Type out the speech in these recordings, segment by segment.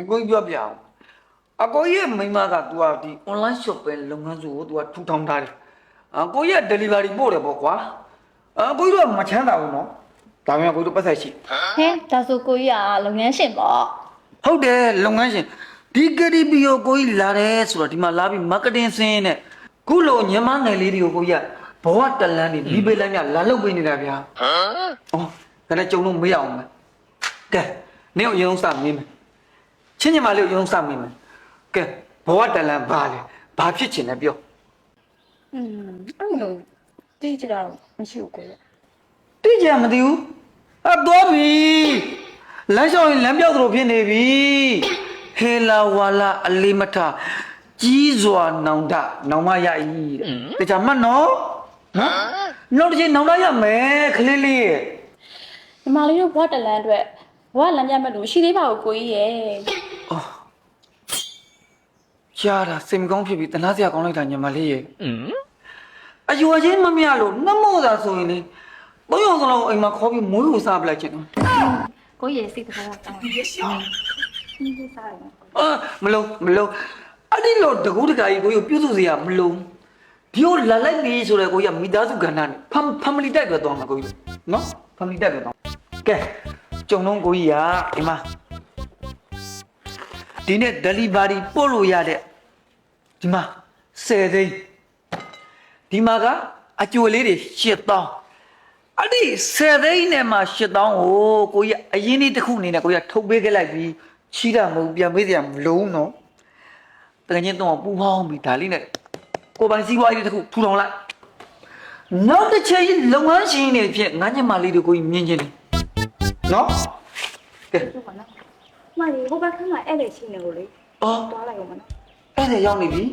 ကိုကြီးပြောပြအောင်အကိုကြီးရဲ့မိန်းမက तू ကဒီ online shopping လုပ်ငန်းစုကို तू ကထူထောင်ထားတယ်ကိုကြီးက delivery ပို့တယ်ပေါ့ကွာကိုကြီးတို့ကမချမ်းသာဘူးနော်ဒါပေမဲ့ကိုကြီးတို့ပတ်သက်ရှိ ဟဲ့ဒါဆိုကိုကြီးကလုပ်ငန်းရှင်ပေါ့ ဟုတ်တယ်လုပ်ငန်းရှင်ဒီ KTP ကိုကိုကြီးလာတယ်ဆိုတော့ဒီမှာလာပြီး marketing ဆင်းနဲ့ခုလိုညမငယ်လေးတွေကိုကိုကြီးကဘဝတလန်းနေလီပေးလိုက်မြလာလုပ်ပေးနေတာဗျာဒါနဲ့ကြုံလို့မေးအောင်မယ်ကဲနင်းကိုအရင်ဆုံးစမင်းမယ်ချင်းညီမလေးကိုအရင်ဆုံးစမင်းမယ်ကဲဘဝတလန်းဘာလဲဘာဖြစ်ချင်လဲပြောအဲ့လိုတိကျတော့မရှိဘူးကိုကြီး တိကျမသိဘူးသွားပြီလမ်းလျှောက်ရင်လမ်းပြောက်သလိုဖြစ်နေပြီဟေလာဝါလာအလေးမထကြီးစွာနောင်တနောင်မရဤတဲ့တခြားမှတ်နော်နောက်တစ်ချိန်နောင်တရမယ်ခလေးလေးရဲ့ ညီမလေးတို့ဘဝတလန်းအတွက်ဘဝလမ်းပြမဲ့လို့မရှိသေးပါဘူးကိုကြီးရဲ့ ရတာစိတ်မကောင်းဖြစ်ပြီးတနာစရာကောင်းလိုက်တာညီမလေးရဲ့အယူအချင်းမမြလို့နှမို့သာဆိုရင်လေဘုံရုံစလုံးအိမ်မှာခေါ်ပြီးမွေးကိုစားပလိုက်ချင်တယ် ကိုကြီးရဲ့စိတ်တကားတောင်းရရှောင်းဒီစားရမမလုံးအဲ့ဒီလိုတကူတကာကြီးကိုပြုစုစရာမလုံးဒီကိုလာလိုက်ပြီဆိုတော့ကိုကြီးကမိသားစုကဏ္ဍနဲ့ဖမ်မလီတိုက်ပဲသွားမှာကိုကြီးနော်ဖမ်မလီတိုက်ပဲသွားကဲကြုံလုံးကိုကြီးကဒီမှာဒီနေ့ delivery ပို့လို့ရတဲ့ဒီမှာ10သိန်းဒီမှာကအကျိုးလေးတွေ8000အဲ့ဒီ10သိန်းနဲ့မှ8000ကိုကြီးအရင်နေ့တစ်ခုအနေနဲ့ကိုကြီးကထုတ်ပေးခဲ့လိုက်ပြီးချီးတာမဟုတ်ပြန်ပေးစရာမလိုဘူးနော်တကယ်ချင်းတော့ပူပေါင်းပြီးဒါလေးနဲ့ကိုပိုင်စည်းဝါးလေးတစ်ခုထူထောင်လိုက်နောက်တစ်ချိန်လုပ်ငန်းရှင်တွေဖြစ်ငါးညမလေးတွေကိုကြီးမြင်ချင်းတယ်နော်ကဲ ဟုတ်ပါနော်မလေးဟိုဘက်ခန်းမှာအဲ့လေရှိနေလို့လေသွားလိုက်အောင်မနော် အဲ့ဒါရောက်နေပြီ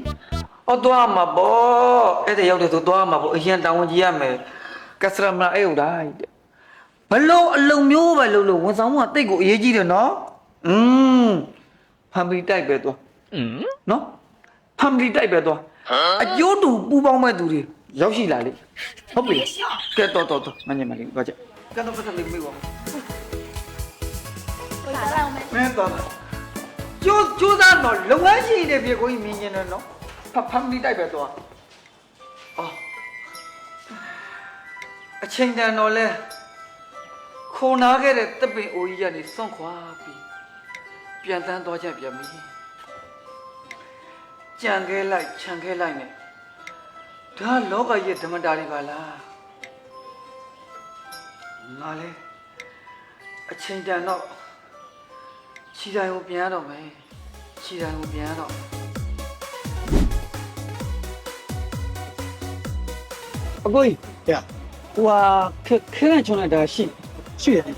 သွားမှာပေါ့အဲ့ဒါရောက်တယ်ဆိုသွားမှာပေါ့အရင်တောင်းဝင်ကြည့်ရမယ်ကစရမလာအဲ့ဟုတ်တာဘလို့အလုံးမျိုးပဲလို့ဝန်ဆောင်မှုကတိတ်ကိုအရေးကြီးတယ်နော်ဖမ်ပလီတိုက်ပဲသွားနော်ဖမ်ပလီတိုက်ပဲသွားအကျိုးတူပူပေါင်းမဲ့သူတွေရောက်ရှိလာလေဟုတ်ပြီကဲတော်မညမလေးသွားကြကတော့ပတ်သက်လေးမေးပါဦး ကိုကြီးစားအောင်မယ် မင်းတော့ကျိုးသားတော့လုပ်ငန်းရှိနေပြီကိုကြီးမြင်နေတယ်နော်ဖမ်ပလီတိုက်ပဲသွားအချိန်တန်တော့လဲခုံနာခဲ့တဲ့တပင်အိုကြီးကနေစွန့်ခွာပြီးပြန်တန်းသွားကြပြန်ပြီကြံခဲလိုက်ခြံခဲလိုက်နဲ့ဒါလောကရဲ့ဓမ္မတာတွေပါလားငါလဲအချိန်တန်တော့ခြေတိုင်းကိုပြန်ရတော့မယ်ခြေတိုင်းကိုပြန်ရတော့အကိုကြီးဟဲ့ဟိုခဲချုံနေတာရှိရတယ်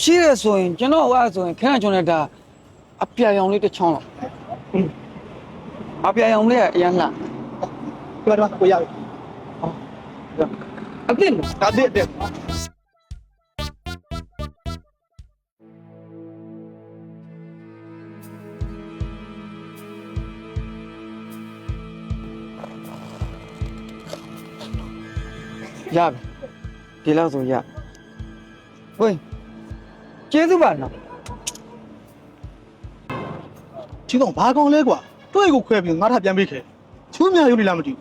ရှိရဆိုရင်ကျွန်တော်ဆိုရင်ခဲချုံနေတာအပြာရောင်လေးတစ်ချောင်းလောက်အပြာရောင်လေးကအရန်လှတော့ကိုရပြီအသိဒါတဲ့ရပြီဒီလောက်ဆိုရဝေးကျေးဇူးပါနော် ချီတော့ဘာကောင်းလဲကွာတွေ့ကိုခွဲပြီးငါထပြန်ပေးခဲ့ချူးမြရုပ်နေလားမသိဘူး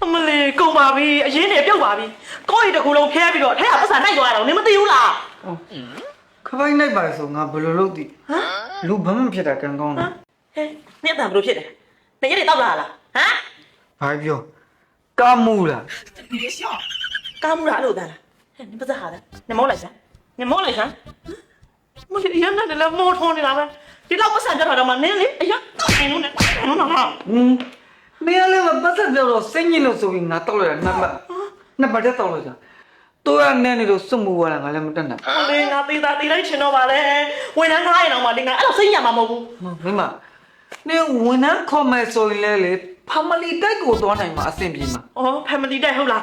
အမလေးကုန်ပါပြီအရင်နေပြုတ်ပါပြီကိုယ့်ရဲ့တကူလုံးဖျဲပြီးတော့ထဲကပတ်စံနိုင်သွားတာတော့နင်မသိဘူးလား ခပိုင်းလိုက်ပါဆိုငါဘယ်လိုလုပ်သိလူဘမဖြစ်တာကံကောင်းတယ် ဟဲ့နင်အတန်ဘယ်လိုဖြစ်လဲနေရက်တွေတောက်လာလားဟမ် ဘာပြောကားမူလား ကားမှုလားအဲ့လိုတန်းလားဟဲ့နင်ပတ်စံဟာလဲနင်မောလိုက်စမ်းနင်မောလိုက်စမ်းမလေးအရင်ကလည်းမောထုံးနေတာပဲဒီလောက်ပတ်စံကြတော့မှနင်းလေအရင်တိုင်းလုံးနဲ့နော်နော် မင်းလည်းပတ်သက်ပြောတော့စိတ်ညစ်လို့ဆိုပြီးငါတောက်လိုက်တာနှစ်ပတ်တည်းတောက်လိုက်တာတော့ရနေနေလို့စွတ်မှုသွားတာငါလည်းမတက်နိုင် အလေးငါသေးတာသေးလိုက်ချင်တော့ပါလေဝန်ထမ်းထားရင်တော့မှဒီငါအဲ့လိုစိတ်ညံမှာမဟုတ်ဘူး မင်းမနေဝန်ထမ်းခေါ်မယ်ဆိုရင်လေဖမလီတိုက်ကိုသွားနိုင်မှာအဆင်ပြေမှာ အော် family တိုက်ဟုတ်လား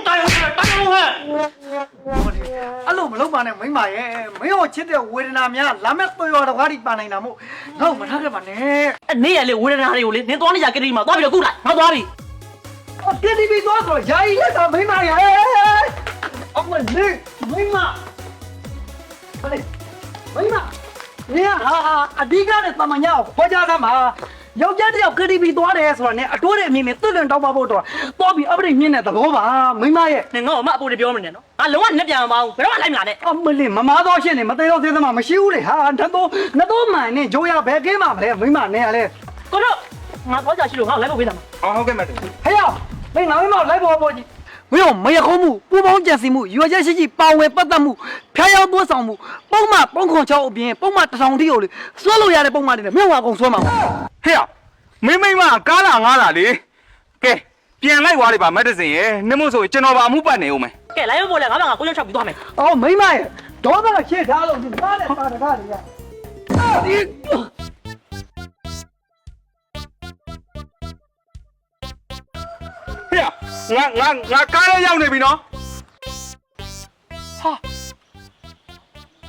တိုင်းဟုတ်ဟဲ့ အဲ့လိုမလုပ်ပါနဲ့မိမရဲ့မင်းကိုချစ်တဲ့ဝေဒနာများလာမဲ့သွေးရတော့ဘာဒီပါနိုင်တာမို့ငါ့ကိုမထားခဲ့ပါနဲ့ နေရလေဝေဒနာတွေကိုလေနင်သွားနေကြကတိမှာသွားပြီးတော့ကုလိုက်ငါသွားပြီ ကတိပြီးသွားဆိုယာယီလက်သာမိမရဲ့အမလေးမိမဟဲ့မိမ နင်ဟာအဓိကနဲ့တမညာကိုခေါ်ကြသမှာယောက်ျားတစ်ယောက် KTV သွားတယ်ဆိုတာနဲ့အတိုးတဲ့အမြင်နဲ့တွတ်လွန်တောက်ပါဖို့တော့သွားပြီးအပရိမြင့်တဲ့သဘောပါမိမရဲ့ နင်ငါ့ကိုမအပူတွေပြောမနေနော်ငါလုံးဝနဲ့ပြန်မအောင်ဘယ်တော့မှလိုက်မလာနဲ့ အမလေးမမားတော့ရှင်းနေမသေးတော့သေးသမားမရှိဘူးလေဟာနှတော့မှန်နဲ့ဂျိုးရဘယ်ကင်းမှာမလဲမိမနဲ့ကလေ ကိုတို့ငါတော့ကြာရှိလို့ငါ့ကိုလိုက်ဖို့ပေးတာမှာ ဟုတ်ကဲ့မတူ ဟဲ့ရောက်မင်းငါမိမလိုက်ပေါ်ကြီးမင်းမရခုံးမှုပူပေါင်းကြံစီမှုရွေချက်ရှိရှိပါဝင်ပတ်သက်မှုဖျားရောက်သွန်းဆောင်မှုပုံမှန်ပုံခွန်ချောက်အပြင်ပုံမှန်1000တိကိုလေစွဲလို့ရတဲ့ပုံမှန်တွေနဲ့မြုပ်ဝါကုန်စွဲမှာ ဟဲ့မိမကားလာငားလာလေကဲပြန်လိုက်သွားလိမ့်ပါမက်ဒစင်ရဲ့နှမို့ဆိုကျွန်တော်ပါအမှုပတ်နေဦးမယ် ကဲလိုက်ဖို့လေငါမှငါကိုရောက်ချောက်ပြီးသွားမယ် အော်မိမရဲ့ဒေါသကရှေ့ထားလို့ဒီကားနဲ့ပါတကားတွေကဒီ ဟဲ့ငါကားလေးရောက်နေပြီနော် ဟာ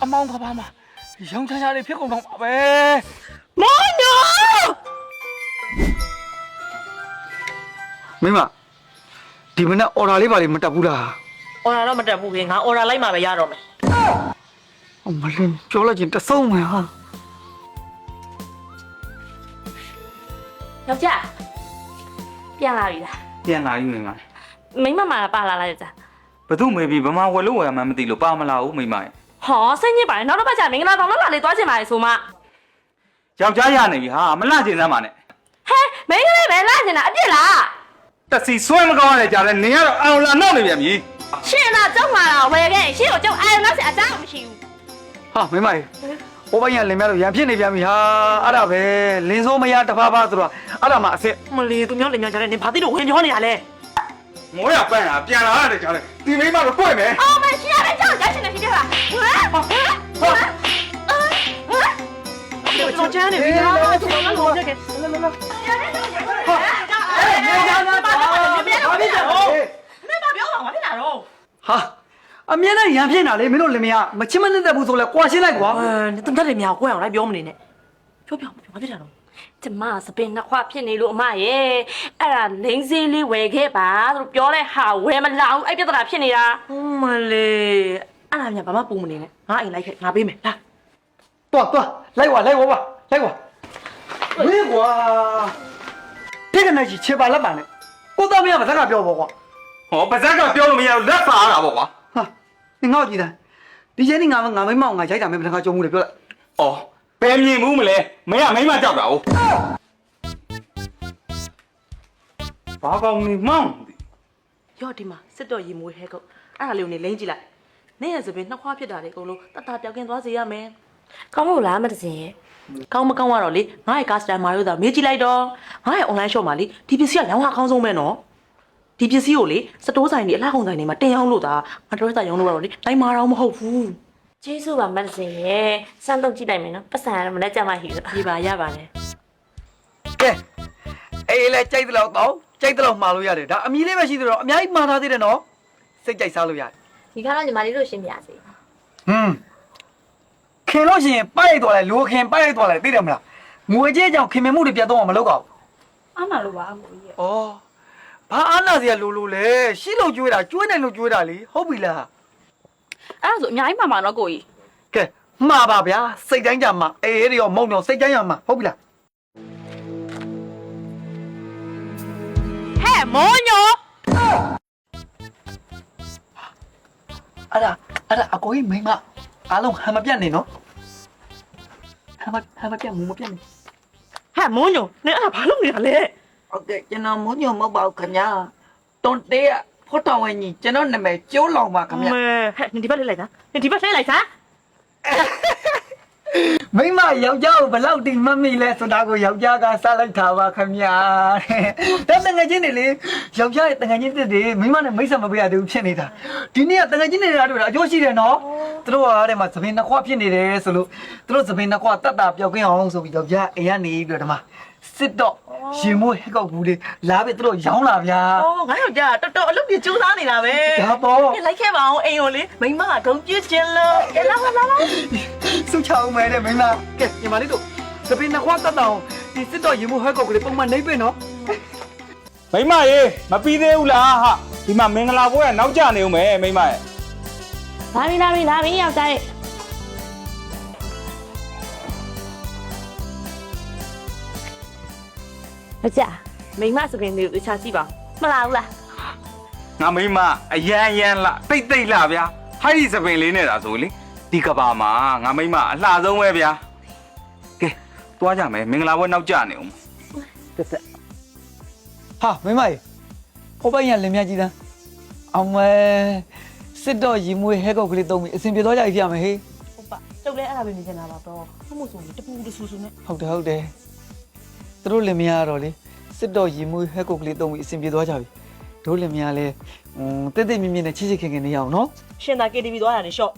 အမောင်းကဘာမှာရောင်ချာချာလေးဖြစ်ကုန်တော့ပါပဲ မောင်ညို မိမဒီမနေ့အော်ဒါလေးပါလေးမတက်ဘူးလား အော်ဒါတော့မတက်ဘူးခေငါအော်ဒါလိုက်မှပဲရတော့မယ် အမလင်းပြောလိုက်ချင်းတဆုံမယ်ဟာ ယောက်ျားပြန်လာပြီလား ပြန်လာပြီမိမ မိမမှာပါလာလိုက်ကြ ဘသူမေးပြီးဗမာဝယ်လို့ဝယ်မှမသိလို့ပါမလာဘူးမိမရဲ့ ဟောစိတ်ညစ်ပါတယ်နောက်တော့ပတ်ကြမင်္ဂလာဆောင်လောက်လာလေသွားချင်ပါလေဆိုမှ ယောက်ျားရနေပြီဟာမလှကျင်စမ်းပါနဲ့ ဟဲမင်းကလေးပဲလာချင်တာအပြစ်လား တက်စီဆွဲမကောင်းရတဲ့ကြားလဲနင်ကတော့အောင်လာနောက်နေပြန်ပြီ ရှင်ကကြောက်မှာတော့ဝယ်ခဲ့ရှင်ကိုကြောက်အာရုံနောက်ဆက်အကြောင်းမရှိဘူး ဟာမိမရေဟိုဘိုင်းကလင်မြလို့ရံဖြစ်နေပြန်ပြီဟာအဲ့ဒါပဲလင်းစိုးမရတဖားဖားဆိုတော့အဲ့ဒါမှအစ်စ် မလီသူမျိုးလင်မြောင်ကြတဲ့နင်ဘာသိလို့ဝင်ပြောနေရလဲ ငိုရပန်းတာပြန်လာရတဲ့ကြားလဲဒီမိမတော့တွေ့မယ် အော်မရှိရတဲ့ကြောက်ကြရှင်နေရှိတယ်လားဟမ် ကျွန်တော်ချမ်းနေပြီဟာကျွန်တော်လည်းဟုတ်ကဲ့ နေကြတာပါဘာဖြစ်ကြလဲ မင်းမပြောပါဘာဖြစ်လာတော့ ဟာအမြဲတမ်းရံဖြစ်နေတာလေမင်းတို့လင်မယားမချစ်မနစ်တဲ့ဘူးဆိုလဲကွာရှင်းလိုက်ကွာ သူတက်တယ်မြောက်ကိုအောင်လိုက်ပြောမနေနဲ့ပြောဘာဖြစ်တာတော့ ကျမစပင်နှစ်ခွဖြစ်နေလို့အမရဲ့အဲ့ဒါလိမ့်စေးလေးဝယ်ခဲ့ပါသူပြောတဲ့ဟာဝယ်မလာဘူးအဲ့ပြဿနာဖြစ်နေတာ မလေးအဲ့ဒါများဘာမှပူမနေနဲ့ငါအိမ်လိုက်ခဲ့ငါပေးမယ်လာ သွားလိုက်ဝါပါလိုက်ဝါဝေးကွာတိတ်ကနေချေပါလက်ပါနဲ့ကိုသားမရမစကားပြောပေါ့ကွာ ဟောပါဇက်ကပြောလို့မရဘူးလက်ပါရတာပေါ့ကွာ ဟာ你ငေါ့ကြည့်တယ်ဒီချိန်นี่ငါမိမောင်ငါရိုက်တာမင်းဘယ်နှခါကြုံမှုလဲပြောလိုက် အော်ဘယ်မြင်မှုမလဲမင်းကမိမကြောက်တာဟုတ်ဘာကောင်းနေမောင်း ရော့ဒီမှာစစ်တော်ရီမွေးဟဲကုတ်အဲ့ဒါလေးကိုနေလိမ့်ကြည့်လိုက်နေရစပင်းနှစ်ခွဖြစ်တာလေအကုန်လုံးတတပြောက်ကင်းသွားစေရမယ် ကောင်းမို့လားမတစင်ရဲ့ ကောင်းမကောင်းကတော့လေငါ့ရဲ့ customer တို့သာမေးကြည့်လိုက်တော့ငါ့ရဲ့ online shop မှာလေဒီပစ္စည်းကရောင်းရအကောင်းဆုံးပဲနော်ဒီပစ္စည်းကိုလေစတိုးဆိုင်တွေအလားကုန်ဆိုင်တွေမှာတင်အောင်လို့ဒါငါတို့သားရောင်းလို့ကတော့လေတိုင်းမာတော့မဟုတ်ဘူး ကျေးဇူးပါမတစင်ရဲ့စမ်းတော့ကြည့်လိုက်မယ်နော်ပတ်စံရမလဲကြမှာဟိလို့ ဒီပါရပါနဲ့ ကဲအေးလေကြိုက်တယ်လို့တော့ကြိုက်တယ်လို့မှားလို့ရတယ်ဒါအမီးလေးပဲရှိသေးတော့အများကြီးမှားထားသေးတယ်နော်စိတ်ကြိုက်စားလို့ရတယ် ဒီခါတော့ညီမလေးတို့ရှင်းပြစေ ခင်လို့ရှိရင်ပိုက်ရိုက်သွားလိုက်လူခင်ပိုက်ရိုက်သွားလိုက်သိတယ်မလားငွေကြေးကြောင့်ခင်မင်မှုတွေပြတ်တော့မလုပ်တော့ဘူး အားမလို့ပါကိုကြီးရဲ့ ဩဘာအားနာစရာလိုလဲရှိလို့ကျွေးတာကျွေးနိုင်လို့ကျွေးတာလေဟုတ်ပြီလား အဲ့ဒါဆိုအများကြီးမှမှာတော့ကိုကြီး ကဲမှားပါဗျာစိတ်တိုင်းကြမှာအေးရောမုံတော့စိတ်တိုင်းရမှာဟုတ်ပြီလား ဟဲ့မိုးညို အဲ့ဒါအကိုကြီးမိမအားလုံးဟန်မပြတ်နေနော်ဟန်မပြတ်မူမပြတ်နေ ဟဲ့မုန်းညိုနေအဲ့ဒါဘာလုပ်နေတာလဲ ဟုတ်ကဲ့ကျွန်တော်မုံညုံမဟုတ်ပါဘူးခင်ဗျာတွန်တေးဖောတော်ဝင်ကြီးကျွန်တော်နာမည်ကျိုးလောင်ပါခင်ဗျာ ဟဲ့နေဒီဘက်လေးလိုက်တာနေဒီဘက်လေးလိုက်တာ မိမယောက်ျားကိုဘလောက်တိမတ်မိလဲဆိုတာကိုယောက်ျားကစလိုက်တာပါခင်ဗျာတဲ့တငယ်ချင်းတွေလေယောက်ျားရဲ့တငယ်ချင်းတွေမိမနဲ့မိတ်ဆက်မပေးရသေးဘူးဖြစ်နေတာဒီနေ့ကတငယ်ချင်းတွေကတွေ့တာအကျိုးရှိတယ်နော်သူတို့ကတဲ့မှာသပင်နှစ်ခွဖြစ်နေတယ်ဆိုလို့သူတို့သပင်နှစ်ခွတတ်တာပျောက်ကင်းအောင်ဆိုပြီးယောက်ျားအိမ်ကနေပြီးတော့ဒီမှာစစ်တော့ရင်မိုးဟက်ကောက်ဘူးလေလာပြီသူတို့ရောင်းလာဗျာ အော်ငါတို့ကြာတော်တော်အလုပ်ကြီးစူးစမ်းနေတာပဲ ဒါပေါ့ လိုက်ခဲ့ပါအောင်အိမ်ကိုလေမိမကဂုံပြစ်ခြင်းလို့ကဲလာလာလာ စုချအောင်မယ်တဲ့မင်းလားကဲညီမလေးတို့သပင်နှစ်ခွတတ်တာအောင်ဒီစစ်တော့ရင်မိုးဟက်ကောက်ကလေးပုံမှန်နှိပ်ပဲနော် မိမရေမပြီးသေးဘူးလားဟာဒီမှာမင်္ဂလာပွဲကနောက်ကျနေဦးမယ်မိမရဲ့ လာပြီယောက်ျားရဲ့ ကြမိမစပင်လေးကိုတခြားကြည့်ပါမလားဘူးလား ငါမိမအရန်လာတိတ်လာဗျာဟိုက်ဒီစပင်လေးနဲ့တာဆိုလေဒီကဘာမှာငါမိမအလှဆုံးပဲဗျာကဲသွားကြမယ်မင်္ဂလာပွဲနောက်ကျနေအောင် တက်တက်ဟာမိမကြီးဟိုဘက်ရလင်မြကြီးတန်းအောင်မဲစစ်တော့ရီမွေးဟဲကောက်ကလေးတုံးပြီးအစင်ပြေသွားကြပြီဖြစ်မယ်ဟေး ဟုတ်ပါကျုပ်လည်းအဲ့ဒါပဲမြင်နေတာပါတော့ဟုတ်မို့ဆိုရင်တပူတဆူဆူနဲ့ ဟုတ်တယ်သူတို့လင်မယားကတော့လေစစ်တော့ရီမွေးဟဲကောက်ကလေးတုံးပြီးအစင်ပြေသွားကြပြီတို့လင်မယားလဲတိတ်တိတ်မြင့်မြင့်နဲ့ချစ်ချစ်ခင်ခင်နေရအောင်နော် ရှင်သာ KTV သွားတာလေရှော့